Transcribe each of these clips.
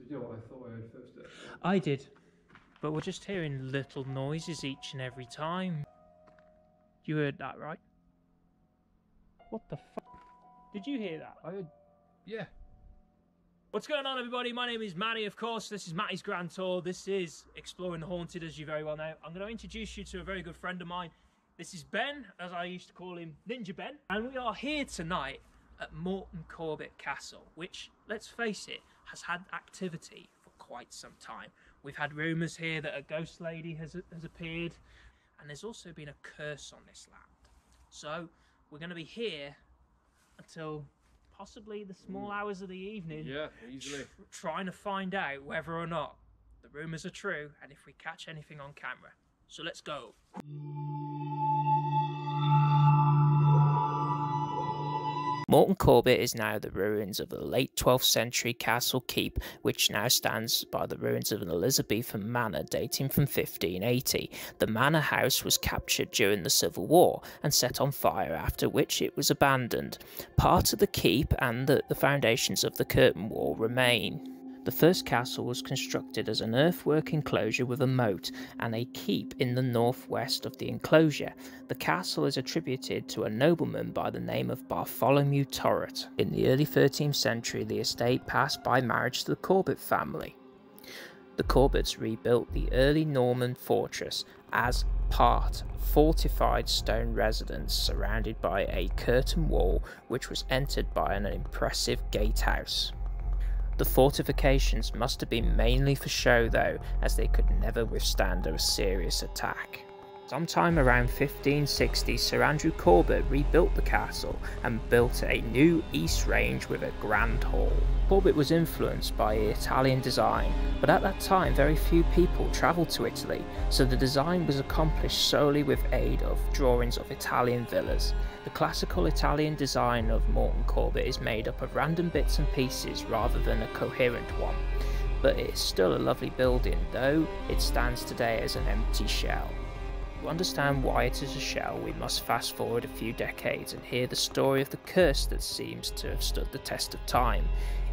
You know what I thought I heard first? I did, but we're just hearing little noises each and every time. You heard that, right? What the fuck? Did you hear that? I heard, yeah. What's going on, everybody? My name is Matty, of course. This is Matty's Grand Tour. This is Exploring the Haunted, as you very well know. I'm going to introduce you to a very good friend of mine. This is Ben, as I used to call him, Ninja Ben. And we are here tonight at Moreton Corbet Castle, which, let's face it, has had activity for quite some time. We've had rumours here that a ghost lady has appeared, and there's also been a curse on this land. So we're going to be here until possibly the small hours of the evening. Yeah, easily. Trying to find out whether or not the rumours are true and if we catch anything on camera. So let's go. Moreton Corbet is now the ruins of a late 12th century castle keep, which now stands by the ruins of an Elizabethan manor dating from 1580. The manor house was captured during the Civil War and set on fire, after which it was abandoned. Part of the keep and the foundations of the curtain wall remain. The first castle was constructed as an earthwork enclosure with a moat and a keep in the northwest of the enclosure. The castle is attributed to a nobleman by the name of Bartholomew Torret. In the early 13th century, the estate passed by marriage to the Corbet family. The Corbets rebuilt the early Norman fortress as part fortified stone residence surrounded by a curtain wall, which was entered by an impressive gatehouse. The fortifications must have been mainly for show though, as they could never withstand a serious attack. Sometime around 1560, Sir Andrew Corbet rebuilt the castle and built a new east range with a grand hall. Corbet was influenced by Italian design, but at that time very few people travelled to Italy, so the design was accomplished solely with aid of drawings of Italian villas. The classical Italian design of Moreton Corbet is made up of random bits and pieces rather than a coherent one, but it is still a lovely building, though it stands today as an empty shell. To understand why it is a shell, we must fast forward a few decades and hear the story of the curse that seems to have stood the test of time.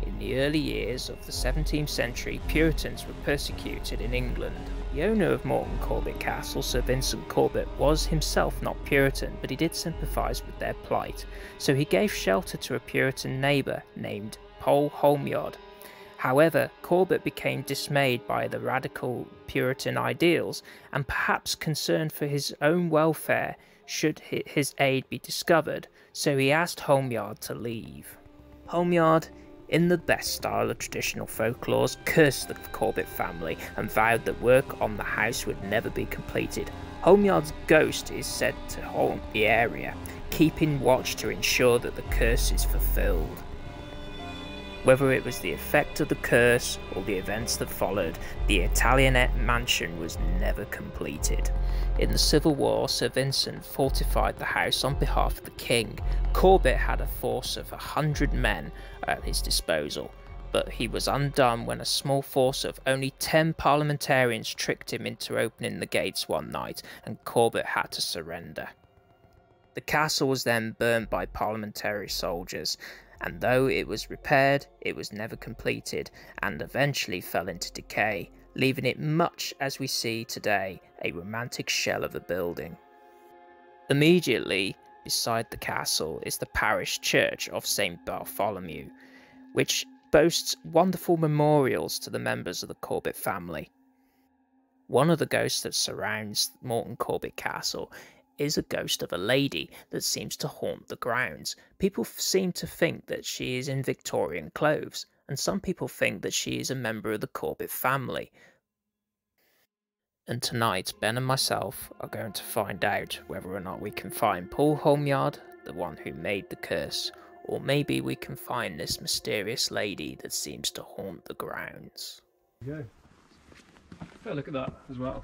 In the early years of the 17th century, Puritans were persecuted in England. The owner of Moreton Corbet Castle, Sir Vincent Corbet, was himself not Puritan, but he did sympathise with their plight, so he gave shelter to a Puritan neighbour named Paul Homeyard. However, Corbet became dismayed by the radical Puritan ideals, and perhaps concerned for his own welfare should his aid be discovered, so he asked Homeyard to leave. Homeyard, in the best style of traditional folklore, cursed the Corbet family and vowed that work on the house would never be completed. Homeyard's ghost is said to haunt the area, keeping watch to ensure that the curse is fulfilled. Whether it was the effect of the curse or the events that followed, the Italianate mansion was never completed. In the Civil War, Sir Vincent fortified the house on behalf of the king. Corbet had a force of 100 men at his disposal, but he was undone when a small force of only 10 parliamentarians tricked him into opening the gates one night, and Corbet had to surrender. The castle was then burned by parliamentary soldiers, and though it was repaired, it was never completed and eventually fell into decay, leaving it much as we see today, a romantic shell of a building. Immediately beside the castle is the parish church of St. Bartholomew, which boasts wonderful memorials to the members of the Corbet family. One of the ghosts that surrounds Moreton Corbet Castle is a ghost of a lady that seems to haunt the grounds. People seem to think that she is in Victorian clothes, and some people think that she is a member of the Corbet family. And tonight, Ben and myself are going to find out whether or not we can find Paul Homeyard, the one who made the curse, or maybe we can find this mysterious lady that seems to haunt the grounds. There you go. Have a look at that as well.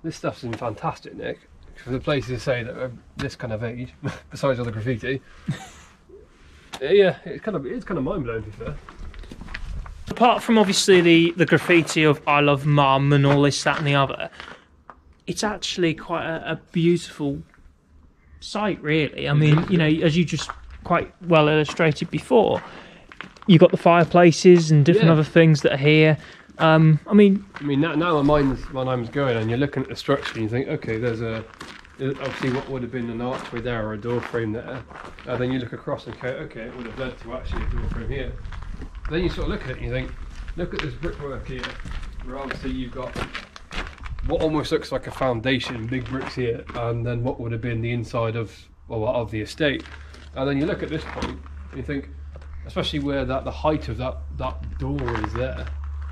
This stuff's been fantastic, Nick. For the places to say that are this kind of age, besides all the graffiti. Yeah, it's kind of mind blowing to be fair. Apart from obviously the graffiti of I love mum and all this, that and the other, it's actually quite a beautiful sight really. I mean, you know, as you just quite well illustrated before, you've got the fireplaces and different other things that are here. I mean now my mind's going, and you're looking at the structure and you think, okay, there's obviously what would have been an archway there or a door frame there, and then you look across and go, okay, it would have led to actually a door frame here. Then you sort of look at it and you think, look at this brickwork here, where obviously you've got what almost looks like a foundation, big bricks here, and then what would have been the inside of the estate. And then you look at this point and you think, especially where the height of that door is there,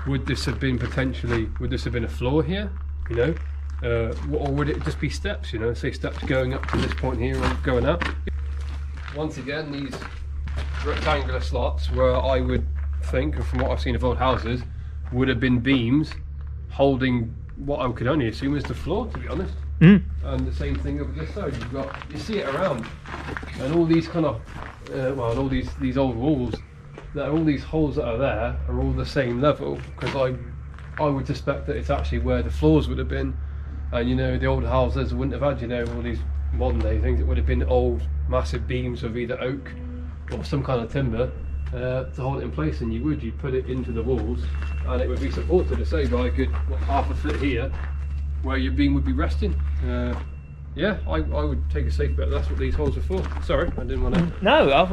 would this have been a floor here, you know, or would it just be steps, you know, say steps going up to this point here and going up? Once again, these rectangular slots, where I would think, from what I've seen of old houses, would have been beams holding what I could only assume is the floor, to be honest. And the same thing over this side, you see it around, and all these kind of all these old walls, that all these holes that are there are all the same level, because I would suspect that it's actually where the floors would have been. And you know, the old houses wouldn't have had, you know, all these modern day things. It would have been old massive beams of either oak or some kind of timber to hold it in place, and you'd put it into the walls, and it would be supported, say, by a good half a foot here, where your beam would be resting. Yeah, I would take a safe bet that's what these holes are for. Sorry, I didn't want to. No,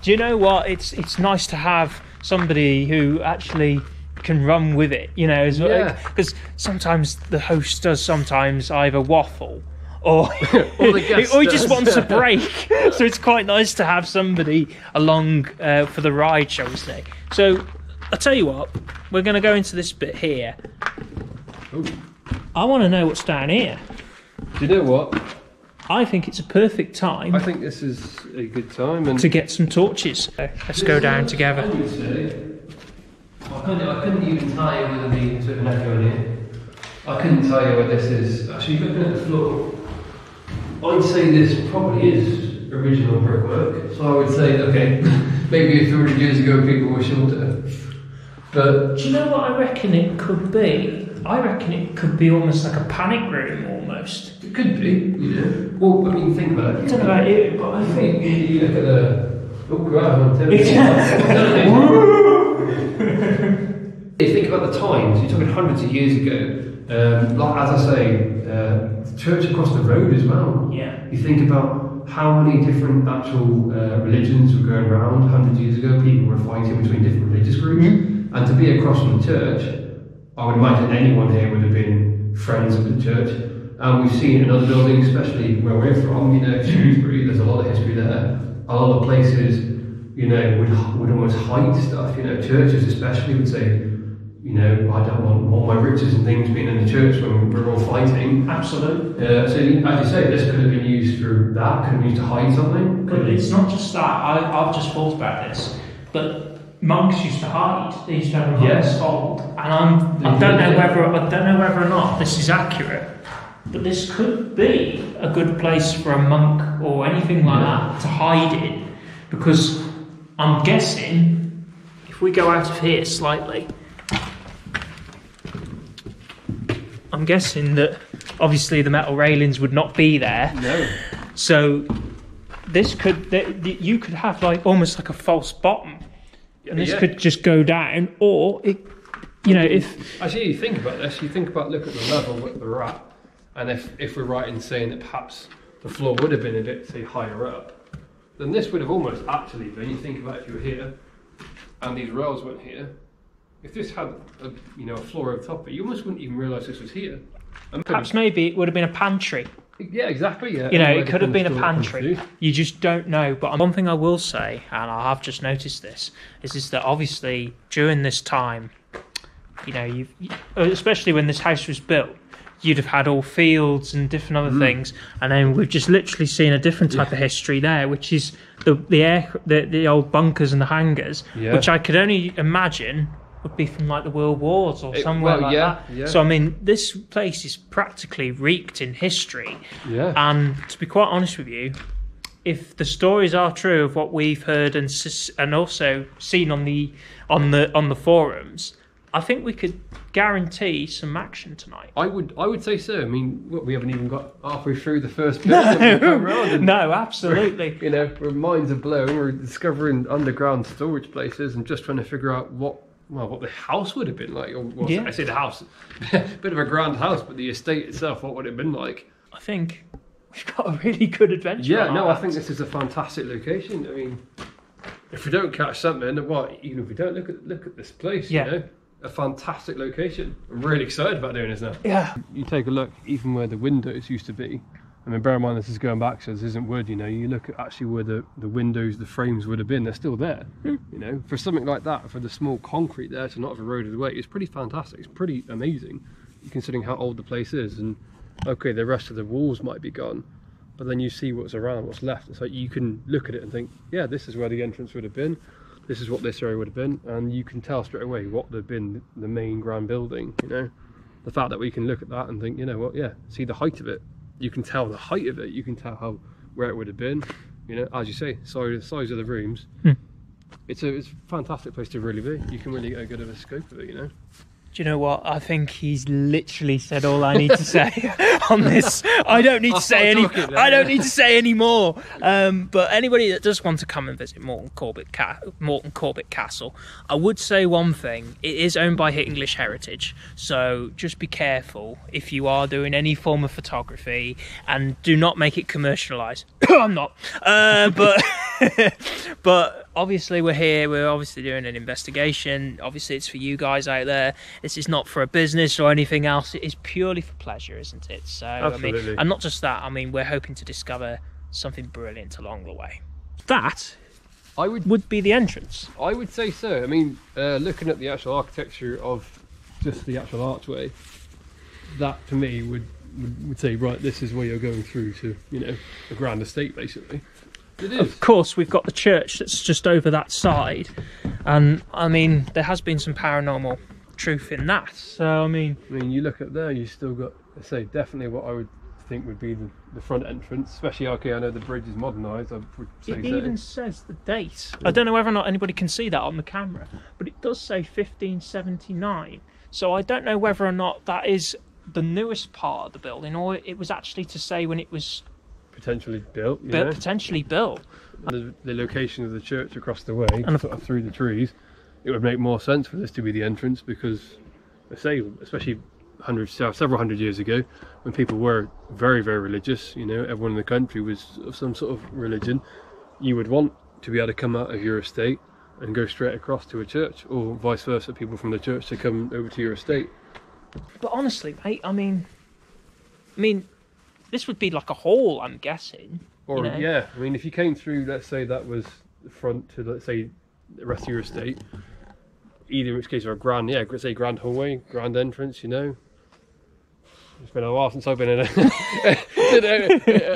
do you know what? It's nice to have somebody who actually can run with it, you know, as well, because sometimes the host does either waffle or or he just wants a break. So it's quite nice to have somebody along for the ride, shall we say. So I'll tell you what, we're going to go into this bit here. Ooh. I want to know what's down here. Do you know what? I think it's a perfect time. I think this is a good time to get some torches. Let's go down together. I couldn't even tell you whether there's an echo in here. I couldn't tell you whether this is actually looking at the floor. I'd say this probably is original brickwork. So I would say, okay, maybe a few hundred years ago people were shorter. But do you know what I reckon it could be? I reckon it could be almost like a panic room, almost. It could be, you know. Well, I mean, think about it. I don't know about you, but I think you look at the. Oh, wow! You think about the times. You're talking hundreds of years ago. Like as I say, the church across the road as well. Yeah. You think about how many different actual religions were going around hundreds of years ago. People were fighting between different religious groups, and to be across from the church, I would imagine anyone here would have been friends of the church. And we've seen it in other buildings, especially where we're from, you know, Shrewsbury, there's a lot of history there. A lot of places, you know, would almost hide stuff, you know, churches especially would say, you know, I don't want all my riches and things being in the church when we're all fighting. Absolutely. So as you say, this could have been used for that, could have been used to hide something. But it's not just that, I've just thought about this, but monks used to hide. They used to have a monk's fold, and I don't know whether or not this is accurate, but this could be a good place for a monk or anything like that to hide in, because I'm guessing if we go out of here slightly, I'm guessing that obviously the metal railings would not be there. No. So this you could have like almost like a false bottom. And this could just go down, or it, you know, if actually you think about this, look at the level that we're at, and if we're right in saying that perhaps the floor would have been a bit, say, higher up, then this would have almost actually been. You think about if you were here, and these rails went here. If this had a floor over top of it, you almost wouldn't even realise this was here. And perhaps maybe it would have been a pantry. Yeah, exactly. Yeah, you know, it could have been a pantry. You just don't know. But one thing I will say, and I have just noticed this, is that obviously during this time, you know, especially when this house was built, you'd have had all fields and different other things, and then we've just literally seen a different type of history there, which is the old bunkers and the hangars, which I could only imagine would be from like the World Wars or somewhere like that. Yeah. So I mean, this place is practically reeked in history. Yeah. And to be quite honest with you, if the stories are true of what we've heard and also seen on the forums, I think we could guarantee some action tonight. I would say so. I mean, we haven't even got halfway through the first bit. No, absolutely. You know, our minds are blown. We're discovering underground storage places and just trying to figure out what the house would have been like. Or I say the house, bit of a grand house, but the estate itself, what would it have been like? I think we've got a really good adventure. Yeah, no, I think this is a fantastic location. I mean, if we don't catch something, even if we don't look at this place, you know. A fantastic location. I'm really excited about doing this now. Yeah. You take a look, even where the windows used to be. I mean, bear in mind this is going back, so this isn't wood, you know. You look at actually where the windows, the frames would have been, they're still there. You know, for something like that, for the small concrete there to not have eroded away, it's pretty fantastic. It's pretty amazing, considering how old the place is. And okay, the rest of the walls might be gone, but then you see what's around, what's left. It's like you can look at it and think, yeah, this is where the entrance would have been. This is what this area would have been, and you can tell straight away what would have been the main grand building, you know. The fact that we can look at that and think, you know what, yeah, see the height of it. You can tell the height of it, you can tell where it would have been, you know, as you say, size of the rooms. It's a fantastic place to really be. You can really get a good of a scope of it, you know. Do you know what? I think he's literally said all I need to say on this. I don't need to say any. I don't need to say any more. But anybody that does want to come and visit Moreton Corbet Castle, I would say one thing: it is owned by English Heritage, so just be careful if you are doing any form of photography, and do not make it commercialised. I'm not, but obviously we're here. We're obviously doing an investigation. Obviously, it's for you guys out there. This is not for a business or anything else. It is purely for pleasure, isn't it? So, absolutely. I mean, and not just that. I mean, we're hoping to discover something brilliant along the way. That would be the entrance. I would say so. I mean, looking at the actual architecture of just the actual archway, that to me would say, right, this is where you're going through to, you know, a grand estate, basically. It is. Of course, we've got the church that's just over that side, and I mean, there has been some paranormal truth in that. So I mean, you look at there, you still got, I say, definitely what I would think would be the front entrance, especially, okay, I know the bridge is modernised, I would say it even says the date. I don't know whether or not anybody can see that on the camera, but it does say 1579. So I don't know whether or not that is the newest part of the building, or it was actually to say when it was potentially built. Potentially built. The location of the church across the way, and sort of through the trees, it would make more sense for this to be the entrance, because, I say, especially several hundred years ago, when people were very, very religious, you know, everyone in the country was of some sort of religion, you would want to be able to come out of your estate and go straight across to a church, or vice versa, people from the church to come over to your estate. But honestly, mate, I mean, this would be like a hall, I'm guessing. Or, you know? Yeah, I mean, if you came through, let's say that was the front to, let's say, the rest of your estate, either in which case, or a grand, grand hallway, grand entrance, you know. It's been a while since I've been in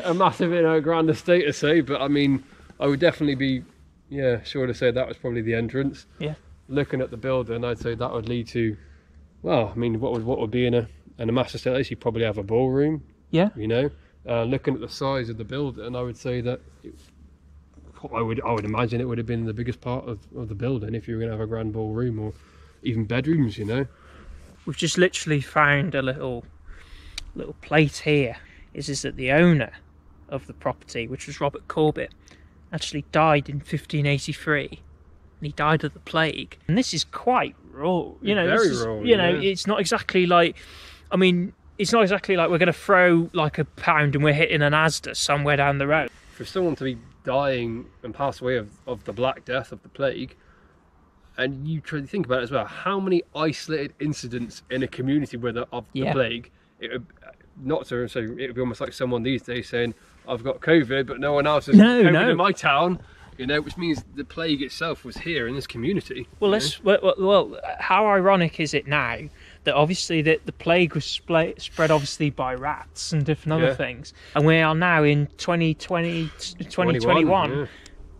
a massive, you know, grand estate to say, but I mean, I would definitely be, sure to say that was probably the entrance. Yeah. Looking at the building, I'd say that would lead to, well, I mean, what would be in a master estate? You'd probably have a ballroom. Yeah. You know, looking at the size of the building, I would say that I would imagine it would have been the biggest part of the building if you were going to have a grand ballroom, or even bedrooms, you know. We've just literally found a little plate here. Is that the owner of the property, which was Robert Corbet, actually died in 1583, and he died of the plague. And this is quite raw, you know. Very raw. You know, it's not exactly like, I mean, it's not exactly like we're going to throw like a pound and we're hitting an Asda somewhere down the road. For someone to be dying and pass away of the Black Death, of the plague, and you try to think about it as well, how many isolated incidents in a community of the plague, it would, not to say, it would be almost like someone these days saying, I've got COVID, but no one else has COVID in my town, you know, which means the plague itself was here in this community. Well, well, how ironic is it now that obviously the plague was spread obviously by rats and different other things, and we are now in 2021,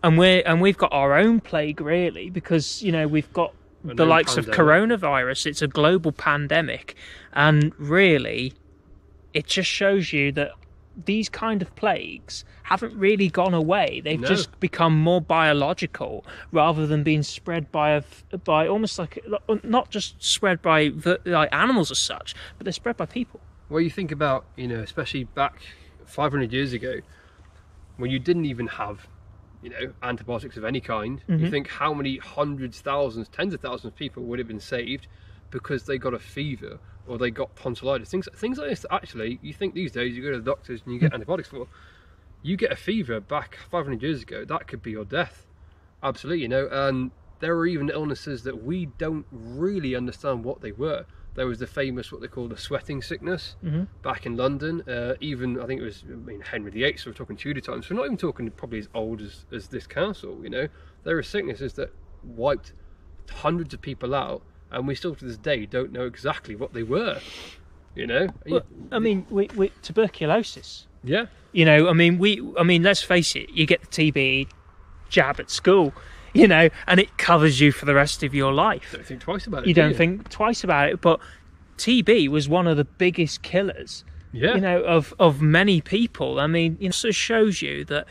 and we've got our own plague, really, because, you know, we've got the likes of coronavirus. It's a global pandemic, and really it just shows you that these kind of plagues haven't really gone away. They've just become more biological rather than being spread by almost like, not just spread by like animals as such, but they're spread by people. Well, you think about, you know, especially back 500 years ago, when you didn't even have, you know, antibiotics of any kind. You think how many hundreds, thousands, tens of thousands of people would have been saved because they got a fever or they got tonsillitis, things like this. Actually, you think these days you go to the doctors and you get antibiotics for. You get a fever back 500 years ago, that could be your death. Absolutely, you know. And there were even illnesses that we don't really understand what they were. There was the famous, what they call the sweating sickness back in London. Even, I think it was, Henry VIII, so we're talking Tudor times. So we're not even talking probably as old as this castle, you know. There are sicknesses that wiped hundreds of people out, and we still to this day don't know exactly what they were, you know. Well, I mean, we tuberculosis. Yeah. You know, I mean, let's face it. You get the TB jab at school, you know, and it covers you for the rest of your life. Don't think twice about it. You don't think twice about it. But TB was one of the biggest killers, you know, of many people. I mean, it also shows you that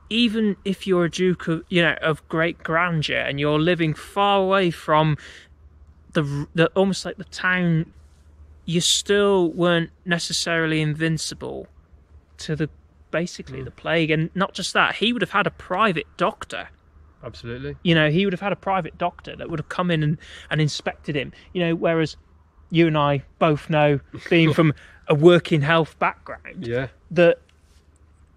even if you're a duke of, you know, of great grandeur and you're living far away from the almost like the town, you still weren't necessarily invincible to the plague. And not just that, he would have had a private doctor. Absolutely. You know, he would have had a private doctor that would have come in and inspected him, you know, whereas you and I both know, being from a working health background, that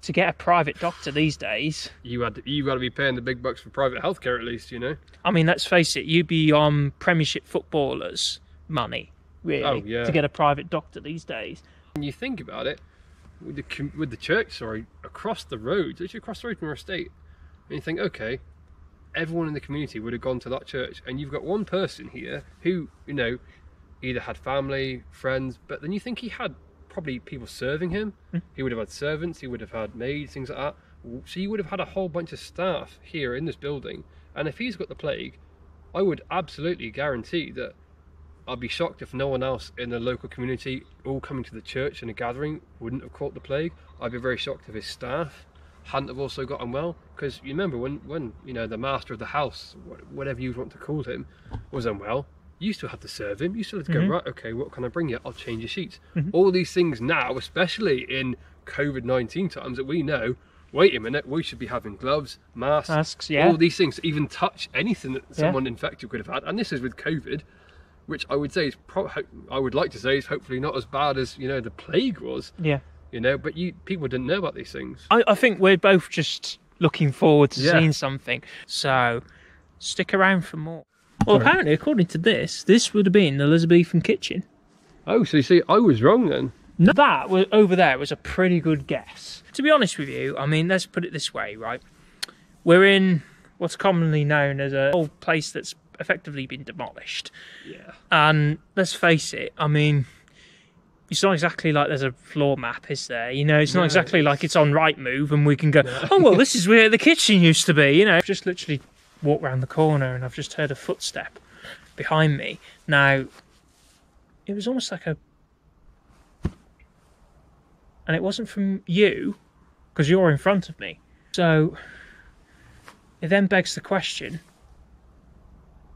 to get a private doctor these days, you got to be paying the big bucks for private healthcare, at least, you know. I mean, let's face it, you'd be on Premiership footballers' money, really, to get a private doctor these days. When you think about it, with the church, across the road, literally across the road from our estate, and you think, okay, everyone in the community would have gone to that church, and you've got one person here who, you know, either had family, friends, but then you think he had probably people serving him. He would have had servants, he would have had maids, things like that. So you would have had a whole bunch of staff here in this building, and if he's got the plague, I would absolutely guarantee that I'd be shocked if no one else in the local community all coming to the church in a gathering wouldn't have caught the plague. I'd be very shocked if his staff hadn't have also gotten well, because you remember when you know, the master of the house, whatever you want to call him, was unwell, you used to have to serve him. You still had to go, right, okay, what can I bring you? I'll change your sheets. All these things now, especially in COVID-19 times, that we know, wait a minute, we should be having gloves, masks, all these things to even touch anything that someone infected could have had. And this is with COVID, which I would say is I would like to say is hopefully not as bad as, you know, the plague was. Yeah. You know, but people didn't know about these things. I think we're both just looking forward to seeing something. So stick around for more. Well, apparently, according to this would have been the Elizabethan kitchen. Oh, so you see, I was wrong then. No, that was, over there was a pretty good guess. To be honest with you, I mean, let's put it this way, right? We're in what's commonly known as an old place that's effectively been demolished. Yeah. And let's face it, I mean, it's not exactly like there's a floor map, is there? You know, it's not exactly like it's on Rightmove and we can go, oh, well, this is where the kitchen used to be, you know. Just literally walk round the corner and I've just heard a footstep behind me. Now, it was almost like a... And it wasn't from you, because you're in front of me. So, it then begs the question,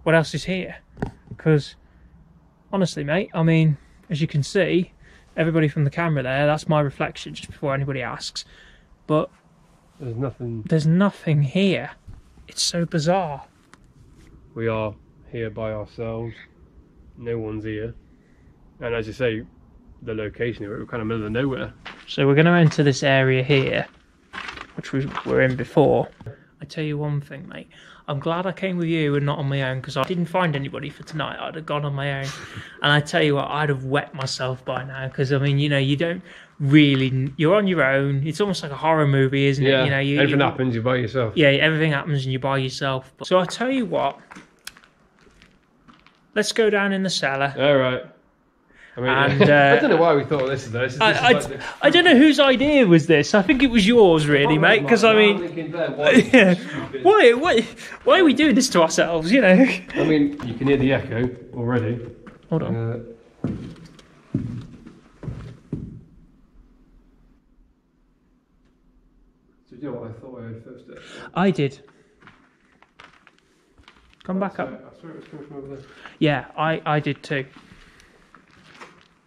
what else is here? Because, honestly, mate, I mean, as you can see, everybody from the camera there, that's my reflection, just before anybody asks. But there's nothing here. It's so bizarre. We are here by ourselves. No one's here. And as you say, the location, we're kind of middle of nowhere. So we're going to enter this area here, which we were in before. I tell you one thing, mate. I'm glad I came with you and not on my own, because I didn't find anybody for tonight. I'd have gone on my own. And I tell you what, I'd have wet myself by now, because, I mean, you know, you don't really... You're on your own. It's almost like a horror movie, isn't it? You know, everything happens, you're by yourself. Yeah, everything happens and you're by yourself. So I tell you what, let's go down in the cellar. All right. I mean, I don't know why we thought of this though. I don't know whose idea was this. I think it was yours, really, mate. Because I mean, why are we doing this to ourselves? You know. I mean, you can hear the echo already. Hold on. Did you know what I thought I heard first? I did. Come back up. I swear it was coming from over there. Yeah, I did too.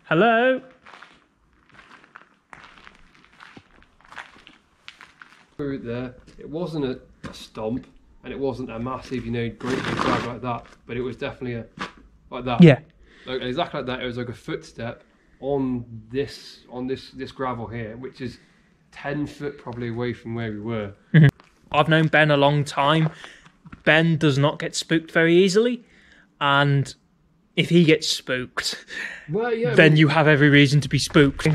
Hello? There, it wasn't a stomp, and it wasn't a massive, you know, great big drag like that, but it was definitely like that. Yeah. Like, exactly like that. It was like a footstep on this gravel here, which is 10 foot probably away from where we were. Mm-hmm. I've known Ben a long time. Ben does not get spooked very easily, and if he gets spooked, well, yeah, then you have every reason to be spooked.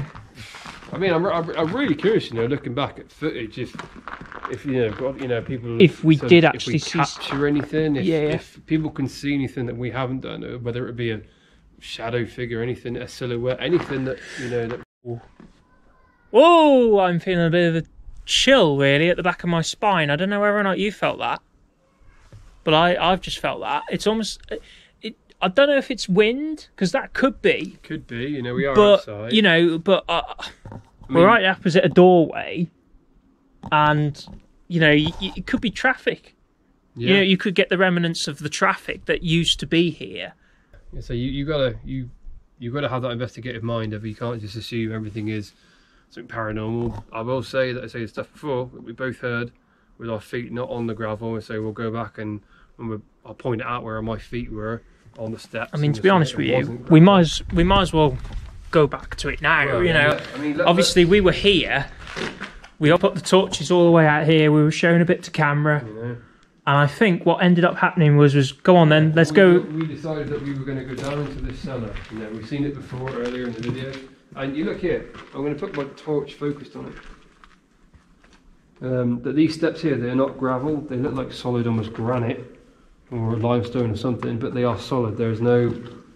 I mean, I'm really curious, you know, looking back at footage, if you know, got, you know, people. If we did actually capture anything, if people can see anything that we haven't done, whether it be a shadow figure, anything, a silhouette, anything that, you know, that. Oh, I'm feeling a bit of a chill really at the back of my spine. I don't know whether or not you felt that, but I've just felt that. It's almost. I don't know if it's wind, because that could be. Could be, you know, we are outside. You know, but we're right opposite a doorway, and you know, it could be traffic. Yeah. You know, you could get the remnants of the traffic that used to be here. Yeah, so you gotta have that investigative mind. If you can't just assume everything is something paranormal. I will say that I say the stuff before that we both heard with our feet not on the gravel, and so we'll go back and I'll point it out where my feet were on the steps. I mean, to be honest with you, we might as well go back to it now. Well, you know, yeah. I mean, obviously we were here. We all put the torches all the way out here. We were showing a bit to camera, you know. And I think what ended up happening was go on then, let's go. We decided that we were going to go down into this cellar. You know, we've seen it before earlier in the video. And you look here. I'm going to put my torch focused on it. That these steps here, they're not gravel. They look like solid, almost granite or limestone or something, but they are solid. There's no,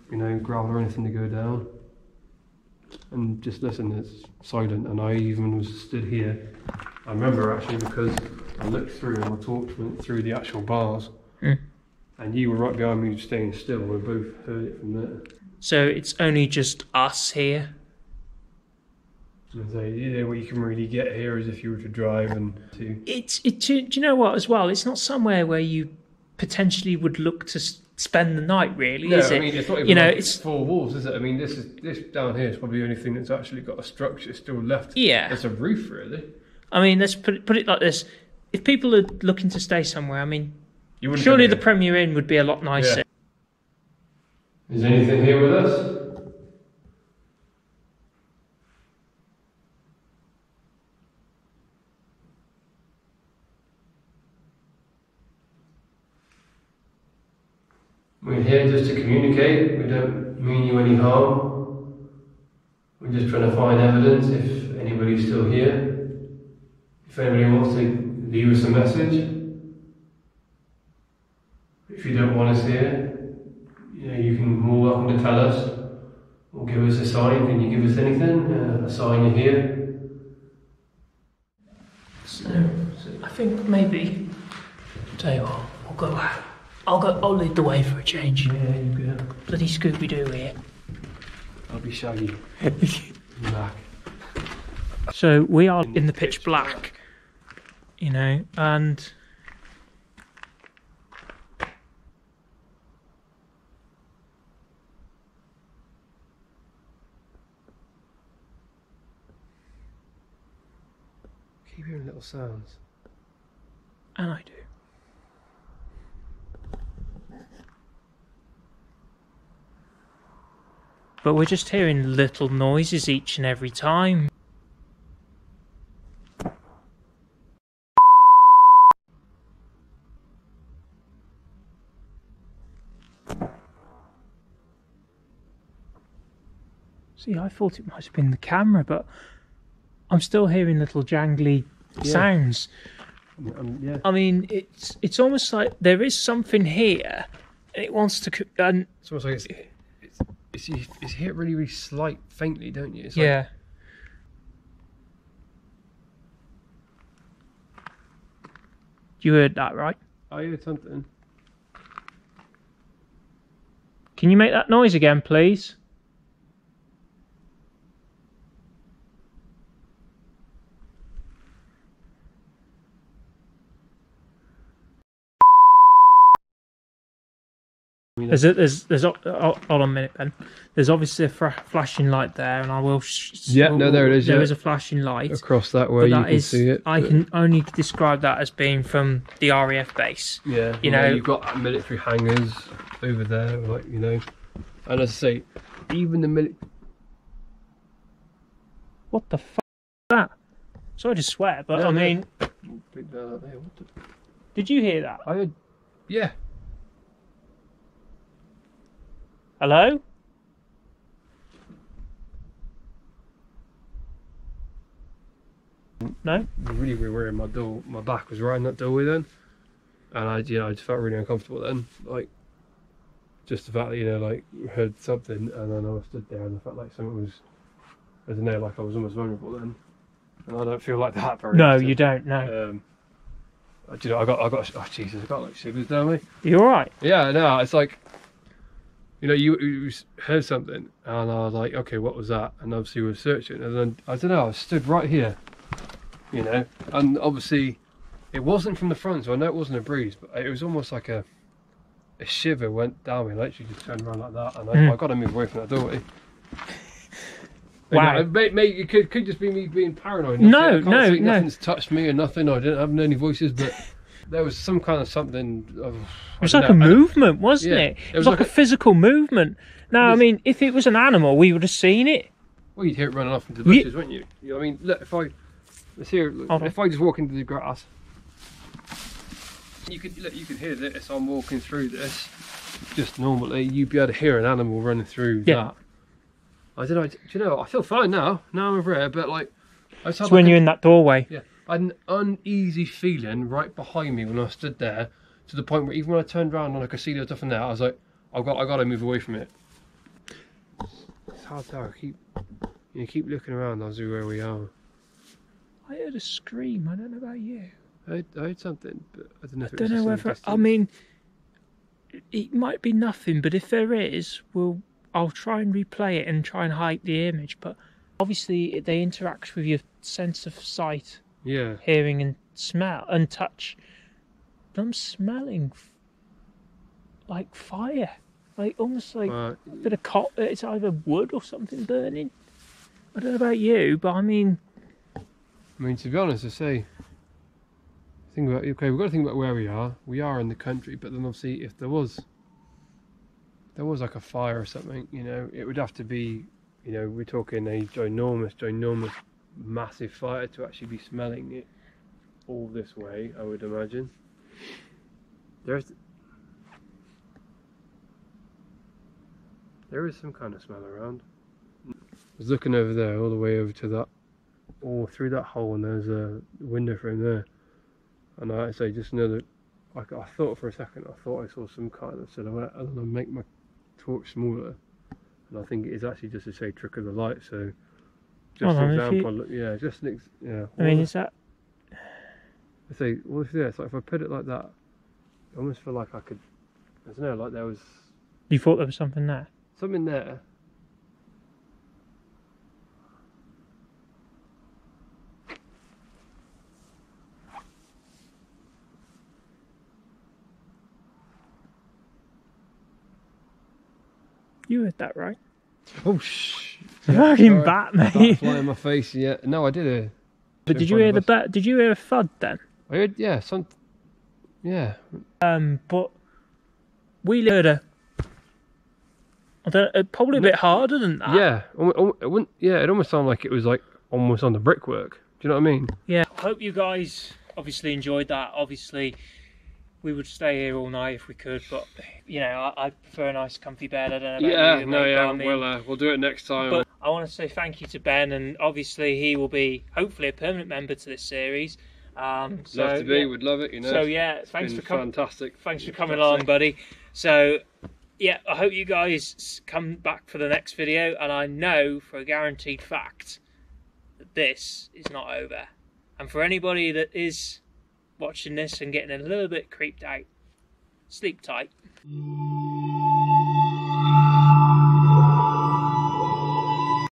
you know, gravel or anything to go down. And just listen, it's silent. And I even was stood here. I remember actually because I looked through and my torch went through the actual bars. And you were right behind me staying still. We both heard it from there. So it's only just us here? So, yeah, what you can really get here is if you were to drive and to... Do you know what as well? It's not somewhere where you potentially would look to spend the night, really, is it? I mean, it's not even, you know, it's four walls, is it? I mean, this down here is probably the only thing that's actually got a structure still left. Yeah. It's a roof, really. I mean, let's put it like this. If people are looking to stay somewhere, I mean, surely the Premier Inn would be a lot nicer. Yeah. Is anything here with us? We're here just to communicate. We don't mean you any harm. We're just trying to find evidence if anybody's still here. If anybody wants to leave us a message. If you don't want us here, you know, you can more welcome to tell us or give us a sign. Can you give us anything? A sign you're here. So I think maybe. Tell you what, we'll go out. I'll lead the way for a change. Yeah, you go. Bloody Scooby-Doo here. I'll be Shaggy. Black. So we are in the pitch black, you know, and keep hearing little sounds. And I do. But we're just hearing little noises each and every time. See, I thought it might have been the camera, but I'm still hearing little jangly sounds. Yeah. I mean, it's almost like there is something here, and it wants to. It's almost like you hear it really, really slight, faintly, don't you? It's yeah. You heard that, right? I heard something. Can you make that noise again, please? know. There's hold on a minute, Ben. There's obviously a flashing light there, and I will. Yeah, no, there it is. There is a flashing light across that way. You can see it. I can only describe that as being from the RAF base. Yeah, you know, you've got military hangars over there, like, you know, and as I say, even the military. What the fuck is that? Sorry to swear, but I mean, did you hear that? I heard, yeah. Hello? No? Really weird. My back was right in that doorway then, and I just felt really uncomfortable then. Like, just the fact that, you know, like, heard something, and then I stood there and I felt like something was, I don't know, like I was almost vulnerable then, and I don't feel like that very No, often. you don't. No. Do you know, I got, oh Jesus, I got like shivers down me. You all right? Yeah, no, it's like, you know, you heard something, and I was like, okay, what was that? And obviously we were searching, and then, I don't know, I stood right here, you know, and obviously it wasn't from the front, so I know it wasn't a breeze, but it was almost like a shiver went down me, and I literally just turned around like that, and I got to move away from that doorway. Wow. You know, mate, it could just be me being paranoid. No. Nothing's touched me or nothing, or I didn't have any voices, but there was some kind of something. It was like a movement, wasn't it? It was like a physical movement. Now, I mean, if it was an animal, we would have seen it. Well, you'd hear it running off into the bushes, wouldn't you? You know what I mean? Look, if I just walk into the grass, you could hear this. I'm walking through this just normally. You'd be able to hear an animal running through that. I don't know. Do you know? I feel fine now. Now I'm over here, but like, it's when you're in that doorway. Yeah, I had an uneasy feeling right behind me when I stood there, to the point where even when I turned around and I could see there was nothing there, I was like, I got to move away from it. It's hard to tell. Keep looking around. I'll see where we are. I heard a scream. I don't know about you. I heard something, but I don't know. I don't know whether. I mean, it might be nothing, but if there is, I'll try and replay it and try and hide the image. But obviously, they interact with your sense of sight, hearing, and smell and touch. But I'm smelling like fire, like almost like a bit of it's either wood or something burning. I don't know about you, but I mean, to be honest, I say, we've got to think about where we are. We are in the country, but then obviously, if there was like a fire or something, you know, it would have to be, you know, we're talking a ginormous, massive fire to actually be smelling it all this way, I would imagine. There is some kind of smell around. I was looking over there, all the way over to that, or through that hole, and there's a window frame there. And I say, just another, I thought for a second, I thought I saw some kind of silhouette, and then I make my torch smaller, and I think it is actually just a trick of the light. So, just an example, I mean, is that? I say, well, it's like if I put it like that, I almost feel like I could, I don't know, like there was. You thought there was something there? Something there. You heard that right? Oh shh! Fucking bat, mate! Fly in my face. Yeah. No, I did a. But did you hear the bat? Did you hear a thud then? I heard, yeah, some. Yeah. But we heard a. I don't. Probably a bit harder than that. Yeah. It wouldn't. Yeah. It almost sounded like it was like almost on the brickwork. Do you know what I mean? Yeah. I hope you guys obviously enjoyed that. Obviously, we would stay here all night if we could, but you know, I prefer a nice comfy bed. I don't know about you, mate, we'll do it next time. But I want to say thank you to Ben, and obviously he will be hopefully a permanent member to this series. Love to be, would love it, you know. So yeah, thanks for coming. Fantastic. Thanks for coming along, buddy. So yeah, I hope you guys come back for the next video, and I know for a guaranteed fact that this is not over. And for anybody that is watching this and getting a little bit creeped out, sleep tight.